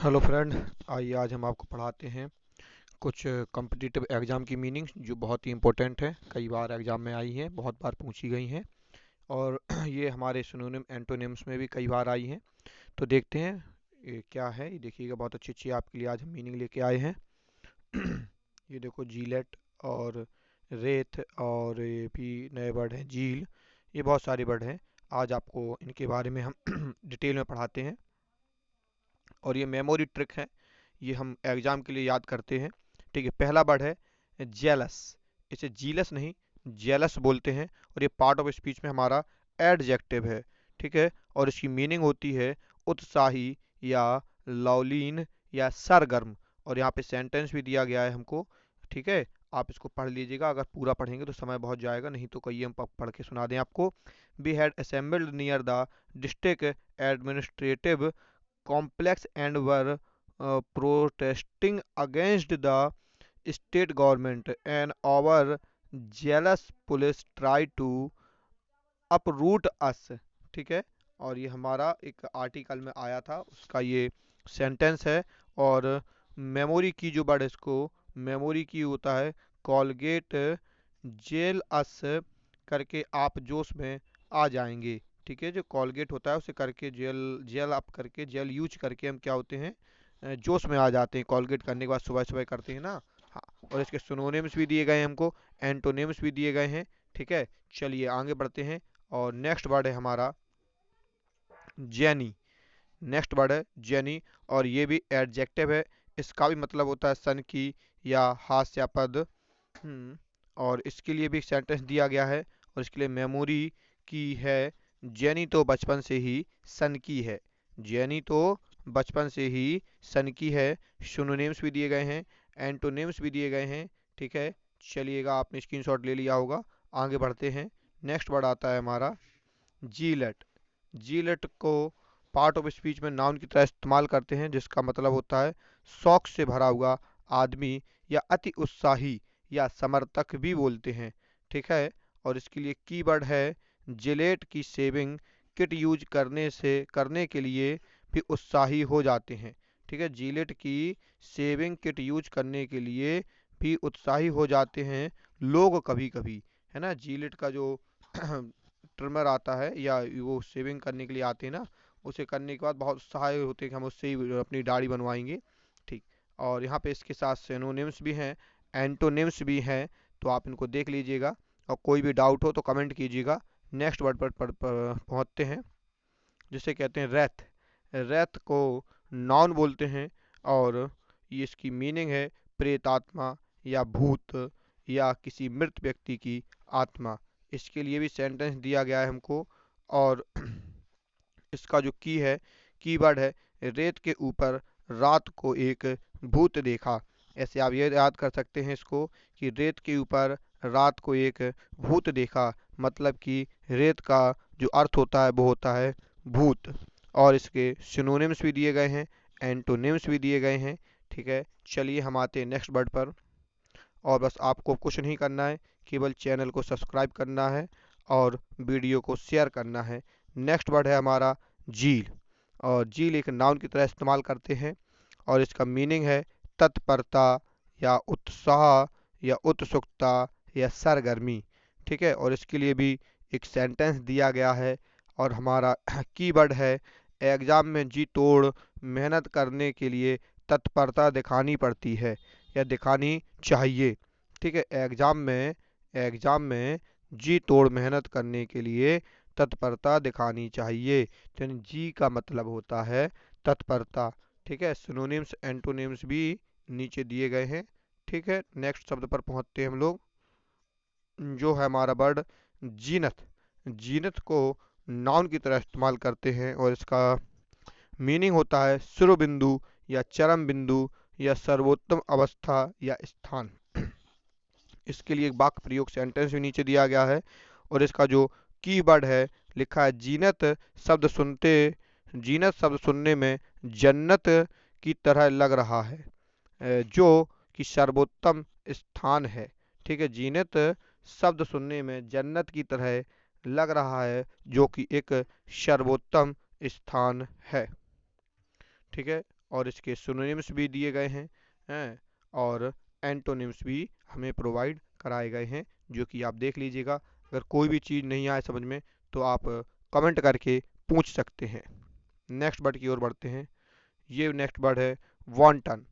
Hello friend. आइए आज हम आपको पढ़ाते हैं कुछ कॉम्पिटिटिव एग्ज़ाम की मीनिंग्स जो बहुत ही इम्पोर्टेंट है, कई बार एग्ज़ाम में आई हैं, बहुत बार पूछी गई हैं। और ये हमारे सिनोनिम एंटोनिम्स में भी कई बार आई हैं। तो देखते हैं ये क्या है। ये देखिएगा, बहुत अच्छी अच्छी आपके लिए आज हम मीनिंग लेके आए हैं। ये देखो, जीलेट और रेत, और ये भी नए वर्ड हैं, झील। ये बहुत सारे वर्ड हैं। आज आपको इनके बारे में हम डिटेल में पढ़ाते हैं। और ये मेमोरी ट्रिक है, ये हम एग्जाम के लिए याद करते हैं। ठीक है, पहला वर्ड है जेलस। इसे जीलस नहीं, जेलस बोलते हैं। और ये पार्ट ऑफ स्पीच में हमारा एडजेक्टिव है। ठीक है, और इसकी मीनिंग होती है उत्साही या लौलीन या सरगर्म। और यहाँ पे सेंटेंस भी दिया गया है हमको। ठीक है, आप इसको पढ़ लीजिएगा। अगर पूरा पढ़ेंगे तो समय बहुत जाएगा, नहीं तो कहिए हम पढ़ के सुना दें आपको। We had assembled near the district administrative complex and were protesting against the state government, and our jealous police tried to uproot us। ठीक है, और ये हमारा एक आर्टिकल में आया था, उसका ये सेंटेंस है। और मेमोरी की जो वर्ड है, इसको मेमोरी की होता है कॉलगेट जेल अस करके आप जोश में आ जाएंगे। ठीक है, जो कॉलगेट होता है उसे करके जेल जेल अप करके जेल यूज करके हम क्या होते हैं, जोश में आ जाते हैं। कॉलगेट करने के बाद सुबह सुबह करते हैं ना। हाँ, और इसके सिनोनिम्स भी दिए गए हैं हमको, एंटोनिम्स भी दिए गए हैं। ठीक है, चलिए आगे बढ़ते हैं। और नेक्स्ट वर्ड है हमारा जेनी। नेक्स्ट वर्ड है जेनी, और ये भी एडजेक्टिव है। इसका भी मतलब होता है सन की या हास्यास्पद। और इसके लिए भी एक सेंटेंस दिया गया है, और इसके लिए मेमोरी की है जेनी तो बचपन से ही सन की है। जेनी तो बचपन से ही सन की है। सिनोनिम्स भी दिए गए हैं, एंटोनिम्स भी दिए गए हैं। ठीक है, चलिएगा, आपने स्क्रीनशॉट ले लिया होगा। आगे बढ़ते हैं। नेक्स्ट वर्ड आता है हमारा जीलेट। जीलेट को पार्ट ऑफ स्पीच में नाउन की तरह इस्तेमाल करते हैं, जिसका मतलब होता है शौक से भरा हुआ आदमी या अति उत्साही या समर्थक भी बोलते हैं। ठीक है, और इसके लिए कीवर्ड है जिलेट की शेविंग किट यूज करने के लिए भी उत्साही हो जाते हैं। ठीक है, जिलेट की शेविंग किट यूज करने के लिए भी उत्साही हो जाते हैं लोग कभी कभी। है ना, जिलेट का जो ट्रिमर आता है या वो शेविंग करने के लिए आते हैं ना, उसे करने के बाद बहुत सहाय होते हैं कि हम उससे ही अपनी दाढ़ी बनवाएंगे। ठीक, और यहाँ पे इसके साथ सिनोनिम्स भी हैं, एंटोनिम्स भी हैं। तो आप इनको देख लीजिएगा, और कोई भी डाउट हो तो कमेंट कीजिएगा। नेक्स्ट वर्ड पर पहुँचते हैं, जिसे कहते हैं रेथ। रेथ को नॉन बोलते हैं, और ये इसकी मीनिंग है प्रेतात्मा या भूत या किसी मृत व्यक्ति की आत्मा। इसके लिए भी सेंटेंस दिया गया है हमको। और इसका जो कीवर्ड है रेत के ऊपर रात को एक भूत देखा। ऐसे आप ये याद कर सकते हैं इसको, कि रेत के ऊपर रात को एक भूत देखा, मतलब कि रेत का जो अर्थ होता है वो होता है भूत। और इसके सिनोनिम्स भी दिए गए हैं, एंटोनिम्स भी दिए गए हैं। ठीक है, चलिए हम आते हैं नेक्स्ट वर्ड पर। और बस आपको कुछ नहीं करना है, केवल चैनल को सब्सक्राइब करना है और वीडियो को शेयर करना है। नेक्स्ट वर्ड है हमारा झील। और झील एक नाउन की तरह इस्तेमाल करते हैं, और इसका मीनिंग है तत्परता या उत्साह या उत्सुकता या सरगर्मी। ठीक है, और इसके लिए भी एक सेंटेंस दिया गया है। और हमारा कीवर्ड है एग्जाम में जी तोड़ मेहनत करने के लिए तत्परता दिखानी पड़ती है या दिखानी चाहिए। ठीक है, एग्जाम में जी तोड़ मेहनत करने के लिए तत्परता दिखानी चाहिए। तो यानी जी का मतलब होता है तत्परता। ठीक है, सिनोनिम्स एंटोनिम्स भी नीचे दिए गए हैं। ठीक है, नेक्स्ट शब्द पर पहुंचते हैं हम लोग, जो है हमारा वर्ड जीनत। जीनत को नाउन की तरह इस्तेमाल करते हैं, और इसका मीनिंग होता है शिरोबिंदु या चरम बिंदु या सर्वोत्तम अवस्था या स्थान। इसके लिए एक वाक्य प्रयोग सेंटेंस भी नीचे दिया गया है। और इसका जो कीवर्ड है लिखा है जीनत शब्द सुनने में जन्नत की तरह लग रहा है, जो कि सर्वोत्तम स्थान है। ठीक है, जीनत शब्द सुनने में जन्नत की तरह लग रहा है, जो कि एक सर्वोत्तम स्थान है। ठीक है, और इसके सिनोनिम्स भी दिए गए हैं और एंटोनिम्स भी हमें प्रोवाइड कराए गए हैं, जो कि आप देख लीजिएगा। अगर कोई भी चीज़ नहीं आए समझ में तो आप कमेंट करके पूछ सकते हैं। नेक्स्ट वर्ड की ओर बढ़ते हैं। ये नेक्स्ट वर्ड है वांटन।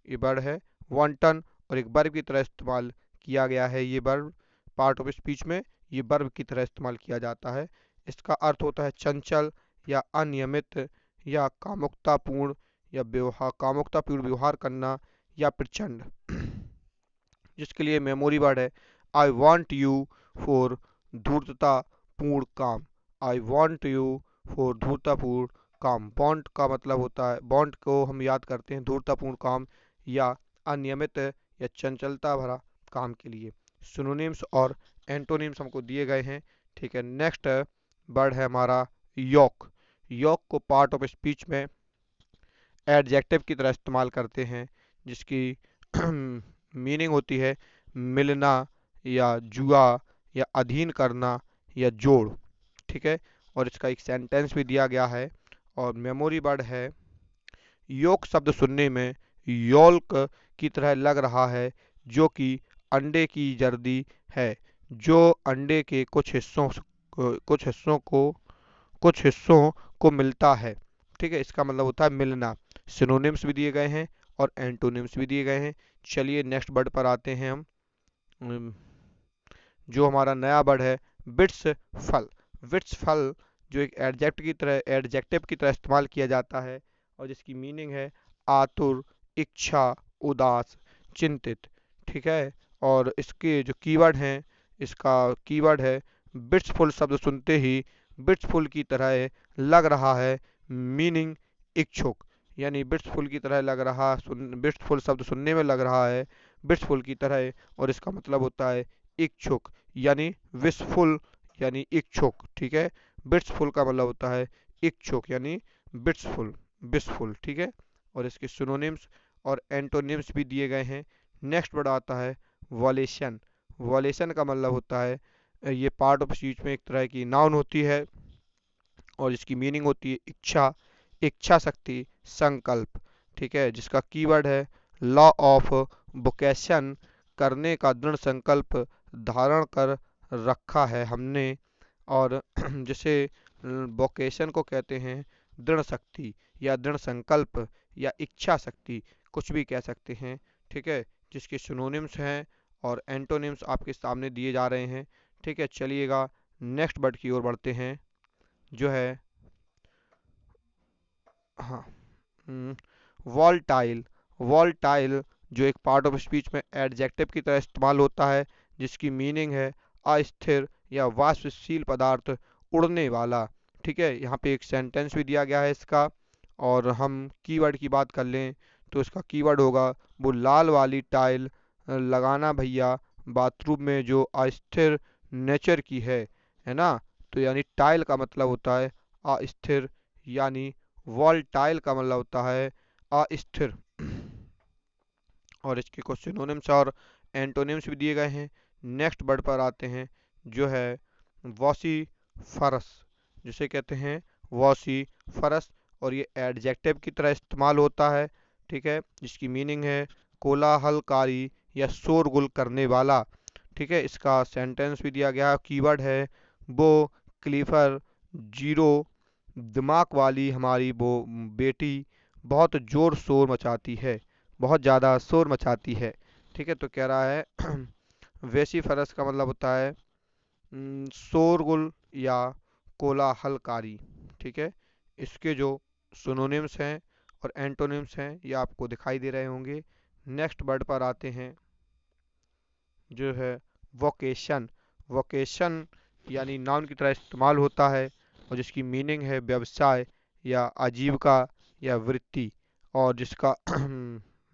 ये वर्ड है वांटन और एक वर्ब की तरह इस्तेमाल किया गया है। ये वर्ब पार्ट ऑफ स्पीच में ये वर्ब की तरह इस्तेमाल किया जाता है। इसका अर्थ होता है चंचल या अनियमित या कामुकतापूर्ण व्यवहार करना या प्रचंड। जिसके लिए मेमोरी वर्ड है आई वॉन्ट यू फॉर धूर्ततापूर्ण काम। आई वॉन्ट यू फॉर धूर्ततापूर्ण काम। बॉन्ड का मतलब होता है, बॉन्ड को हम याद करते हैं धूर्ततापूर्ण काम या अनियमित या चंचलता भरा काम के लिए। सिनोनिम्स और एंटोनिम्स हमको दिए गए हैं। ठीक है, नेक्स्ट वर्ड है हमारा योक। योक को पार्ट ऑफ स्पीच में एडजेक्टिव की तरह इस्तेमाल करते हैं, जिसकी मीनिंग होती है मिलना या जुआ या अधीन करना या जोड़। ठीक है, और इसका एक सेंटेंस भी दिया गया है। और मेमोरी वर्ड है योक शब्द सुनने में योल्क की तरह लग रहा है, जो कि अंडे की जर्दी है, जो अंडे के कुछ हिस्सों को मिलता है। ठीक है, इसका मतलब होता है मिलना। सिनोनिम्स भी दिए गए हैं और एंटोनिम्स भी दिए गए हैं। चलिए नेक्स्ट वर्ड पर आते हैं हम। अम, जो हमारा नया वर्ड है बिट्स फल। बिट्स फल जो एक एडजेक्टिव की तरह इस्तेमाल किया जाता है और जिसकी मीनिंग है आतुर, इच्छा, उदास, चिंतित। ठीक है, और इसके जो कीवर्ड हैं, इसका कीवर्ड है बिट्सफुल। शब्द सुनते ही बिट्सफुल की तरह लग रहा है, मीनिंग इच्छुक। यानी बिट्सफुल की तरह लग रहा, बिट्सफुल शब्द सुनने में लग रहा है बिट्सफुल की तरह, और इसका मतलब होता है इच्छुक यानी विशफुल यानी इच्छुक। ठीक है, बिट्सफुल का मतलब होता है इच्छुक यानी बिट्सफुल, विशफुल। ठीक है, और इसके सिनोनिम्स और एंटोनिम्स भी दिए गए हैं। नेक्स्ट वर्ड आता है वॉलेशन। वॉलेशन का मतलब होता है ये पार्ट ऑफ स्पीच में एक तरह की नाउन होती है और इसकी मीनिंग होती है इच्छा, इच्छा शक्ति, संकल्प। ठीक है, जिसका कीवर्ड है लॉ ऑफ वोकेशन। करने का दृढ़ संकल्प धारण कर रखा है हमने। और जिसे वोकेशन को कहते हैं दृढ़ शक्ति या दृढ़ संकल्प या इच्छा शक्ति, कुछ भी कह सकते हैं। ठीक है, जिसके सिनोनिम्स हैं और एंटोनिम्स आपके सामने दिए जा रहे हैं। ठीक है, चलिएगा नेक्स्ट वर्ड की ओर बढ़ते हैं, जो है हाँ वॉल्टाइल। वॉल्टाइल जो एक पार्ट ऑफ स्पीच में एडजेक्टिव की तरह इस्तेमाल होता है, जिसकी मीनिंग है अस्थिर या वाष्पशील पदार्थ, उड़ने वाला। ठीक है, यहाँ पे एक सेंटेंस भी दिया गया है इसका। और हम कीवर्ड की बात कर लें तो इसका कीवर्ड होगा वो लाल वाली टाइल लगाना भैया बाथरूम में जो अस्थिर नेचर की है ना। तो यानी टाइल का मतलब होता है अस्थिर, यानी वॉल्टाइल का मतलब होता है अस्थिर। और इसके कुछ सिनोनिम्स और एंटोनिम्स भी दिए गए हैं। नेक्स्ट वर्ड पर आते हैं, जो है वॉसीफरस, जिसे कहते हैं वॉसीफरस, और ये एडजेक्टिव की तरह इस्तेमाल होता है। ठीक है, जिसकी मीनिंग है कोलाहलकारी या शोरगुल करने वाला। ठीक है, इसका सेंटेंस भी दिया गया है। कीवर्ड है वो क्लीफर जीरो, दिमाग वाली हमारी वो बेटी बहुत जोर शोर मचाती है, बहुत ज़्यादा शोर मचाती है। ठीक है, तो कह रहा है वेसिफरस का मतलब होता है शोरगुल या कोलाहलकारी। ठीक है, इसके जो सिनोनिम्स हैं और एंटोनिम्स हैं ये आपको दिखाई दे रहे होंगे। नेक्स्ट वर्ड पर आते हैं, जो है वोकेशन। वोकेशन यानी नाउन की तरह इस्तेमाल होता है और जिसकी मीनिंग है व्यवसाय या आजीविका या वृत्ति। और जिसका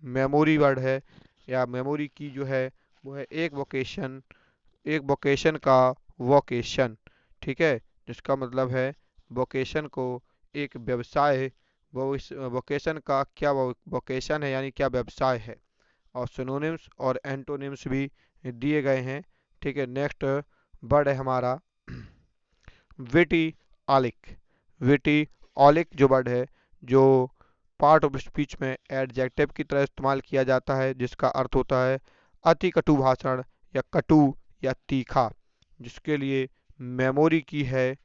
मेमोरी वर्ड है या मेमोरी की जो है वो है एक वोकेशन का वोकेशन। ठीक है, जिसका मतलब है वोकेशन को एक व्यवसाय, वो इस वोकेशन का क्या वोकेशन है यानी क्या व्यवसाय है। और सिनोनिम्स और एंटोनिम्स भी दिए गए हैं। ठीक है, नेक्स्ट वर्ड है हमारा विटी ऑलिक। विटी ऑलिक जो वर्ड है, जो पार्ट ऑफ स्पीच में एडजेक्टिव की तरह इस्तेमाल किया जाता है, जिसका अर्थ होता है अति कटु भाषण या कटु या तीखा। जिसके लिए मेमोरी की है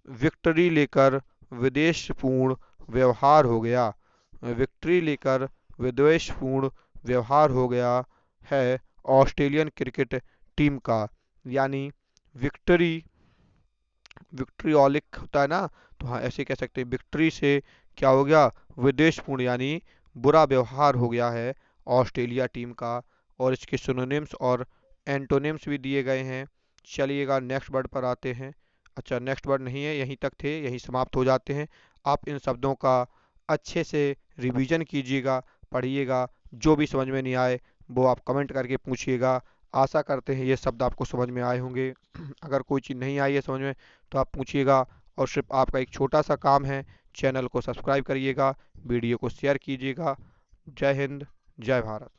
विक्ट्री लेकर विद्वेषपूर्ण व्यवहार हो गया। विक्ट्री लेकर विद्वेषपूर्ण व्यवहार हो गया है ऑस्ट्रेलियन क्रिकेट टीम का। यानी विक्ट्री विक्ट्रियोलिक होता है ना, तो हाँ ऐसे कह सकते हैं विक्ट्री से क्या हो गया, विद्वेषपूर्ण यानी बुरा व्यवहार हो गया है ऑस्ट्रेलिया टीम का। और इसके सिनोनिम्स और एंटोनिम्स भी दिए गए हैं। चलिएगा नेक्स्ट वर्ड पर आते हैं। अच्छा नेक्स्ट वर्ड नहीं है, यहीं तक थे, यहीं समाप्त हो जाते हैं। आप इन शब्दों का अच्छे से रिवीजन कीजिएगा, पढ़िएगा। जो भी समझ में नहीं आए वो आप कमेंट करके पूछिएगा। आशा करते हैं ये शब्द आपको समझ में आए होंगे। अगर कोई चीज़ नहीं आई है समझ में तो आप पूछिएगा। और सिर्फ आपका एक छोटा सा काम है, चैनल को सब्सक्राइब करिएगा, वीडियो को शेयर कीजिएगा। जय हिंद, जय भारत।